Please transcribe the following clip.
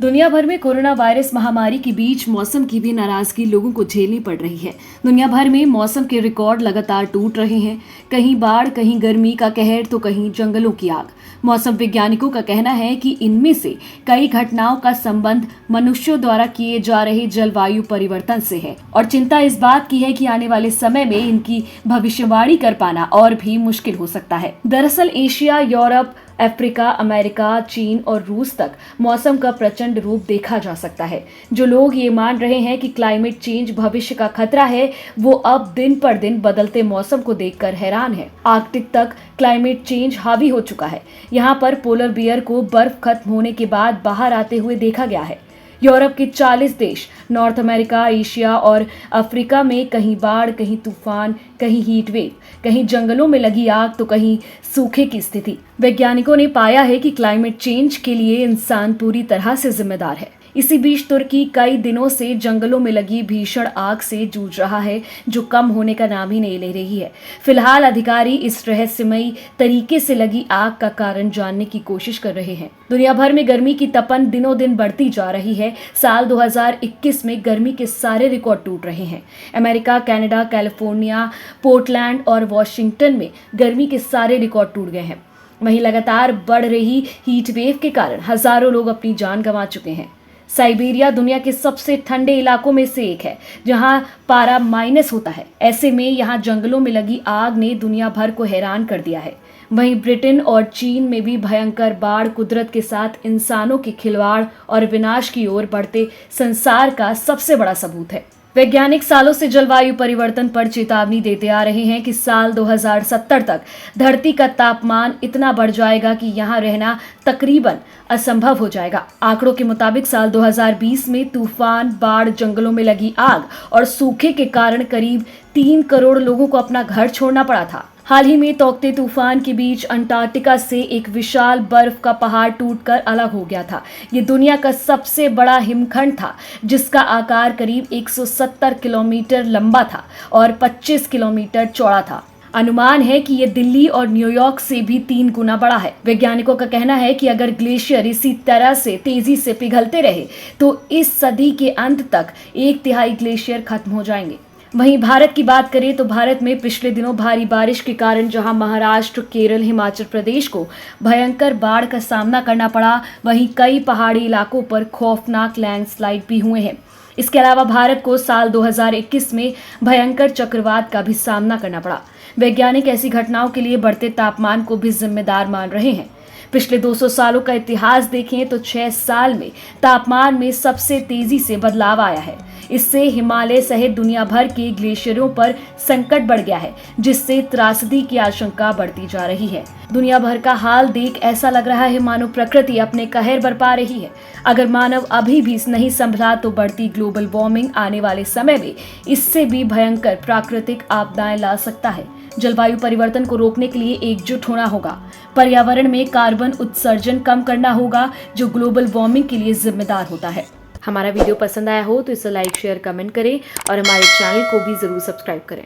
दुनिया भर में कोरोना वायरस महामारी के बीच मौसम की भी नाराजगी लोगों को झेलनी पड़ रही है। दुनिया भर में मौसम के रिकॉर्ड लगातार टूट रहे हैं। कहीं बाढ़, कहीं गर्मी का कहर तो कहीं जंगलों की आग। मौसम वैज्ञानिकों का कहना है कि इनमें से कई घटनाओं का संबंध मनुष्यों द्वारा किए जा रहे जलवायु परिवर्तन से है और चिंता इस बात की है कि आने वाले समय में इनकी भविष्यवाणी कर पाना और भी मुश्किल हो सकता है। दरअसल एशिया, यूरोप, अफ्रीका, अमेरिका, चीन और रूस तक मौसम का प्रचंड रूप देखा जा सकता है। जो लोग ये मान रहे हैं कि क्लाइमेट चेंज भविष्य का खतरा है, वो अब दिन पर दिन बदलते मौसम को देखकर हैरान है। आर्कटिक तक क्लाइमेट चेंज हावी हो चुका है। यहाँ पर पोलर बियर को बर्फ खत्म होने के बाद बाहर आते हुए देखा गया है। यूरोप के 40 देश, नॉर्थ अमेरिका, एशिया और अफ्रीका में कहीं बाढ़, कहीं तूफान, कहीं हीट वेव, कहीं जंगलों में लगी आग तो कहीं सूखे की स्थिति। वैज्ञानिकों ने पाया है कि क्लाइमेट चेंज के लिए इंसान पूरी तरह से जिम्मेदार है। इसी बीच तुर्की कई दिनों से जंगलों में लगी भीषण आग से जूझ रहा है, जो कम होने का नाम ही नहीं ले रही है। फिलहाल अधिकारी इस रहस्यमयी तरीके से लगी आग का कारण जानने की कोशिश कर रहे हैं। दुनिया भर में गर्मी की तपन दिनों दिन बढ़ती जा रही है। साल 2021 में गर्मी के सारे रिकॉर्ड टूट रहे हैं। अमेरिका, कनाडा, कैलिफोर्निया, पोर्टलैंड और वॉशिंगटन में गर्मी के सारे रिकॉर्ड टूट गए हैं। वहीं लगातार बढ़ रही हीट वेव के कारण हजारों लोग अपनी जान गंवा चुके हैं। साइबेरिया दुनिया के सबसे ठंडे इलाकों में से एक है, जहां पारा माइनस होता है। ऐसे में यहां जंगलों में लगी आग ने दुनिया भर को हैरान कर दिया है। वहीं ब्रिटेन और चीन में भी भयंकर बाढ़ कुदरत के साथ इंसानों के खिलवाड़ और विनाश की ओर बढ़ते संसार का सबसे बड़ा सबूत है। वैज्ञानिक सालों से जलवायु परिवर्तन पर चेतावनी देते आ रहे हैं कि साल 2070 तक धरती का तापमान इतना बढ़ जाएगा कि यहाँ रहना तकरीबन असंभव हो जाएगा। आंकड़ों के मुताबिक साल 2020 में तूफान, बाढ़, जंगलों में लगी आग और सूखे के कारण करीब 3 करोड़ लोगों को अपना घर छोड़ना पड़ा था। हाल ही में तौकते तूफान के बीच अंटार्कटिका से एक विशाल बर्फ का पहाड़ टूटकर अलग हो गया था। ये दुनिया का सबसे बड़ा हिमखंड था, जिसका आकार करीब 170 किलोमीटर लंबा था और 25 किलोमीटर चौड़ा था। अनुमान है कि ये दिल्ली और न्यूयॉर्क से भी 3 गुना बड़ा है। वैज्ञानिकों का कहना है कि अगर ग्लेशियर इसी तरह से तेजी से पिघलते रहे तो इस सदी के अंत तक 1/3 ग्लेशियर खत्म हो जाएंगे। वहीं भारत की बात करें तो भारत में पिछले दिनों भारी बारिश के कारण जहां महाराष्ट्र, केरल, हिमाचल प्रदेश को भयंकर बाढ़ का सामना करना पड़ा, वहीं कई पहाड़ी इलाकों पर खौफनाक लैंडस्लाइड भी हुए हैं। इसके अलावा भारत को साल 2021 में भयंकर चक्रवात का भी सामना करना पड़ा। वैज्ञानिक ऐसी घटनाओं के लिए बढ़ते तापमान को भी जिम्मेदार मान रहे हैं। पिछले 200 सालों का इतिहास देखें तो 6 साल में तापमान में सबसे तेजी से बदलाव आया है। इससे हिमालय सहित दुनिया भर के ग्लेशियरों पर संकट बढ़ गया है, जिससे त्रासदी की आशंका बढ़ती जा रही है। दुनिया भर का हाल देख ऐसा लग रहा है मानो प्रकृति अपने कहर बरपा रही है। अगर मानव अभी भी नहीं संभला तो बढ़ती ग्लोबल वार्मिंग आने वाले समय में इससे भी भयंकर प्राकृतिक आपदाएं ला सकता है। जलवायु परिवर्तन को रोकने के लिए एकजुट होना होगा। पर्यावरण में कार्बन उत्सर्जन कम करना होगा, जो ग्लोबल वार्मिंग के लिए जिम्मेदार होता है। हमारा वीडियो पसंद आया हो तो इसे लाइक, शेयर, कमेंट करें और हमारे चैनल को भी जरूर सब्सक्राइब करें।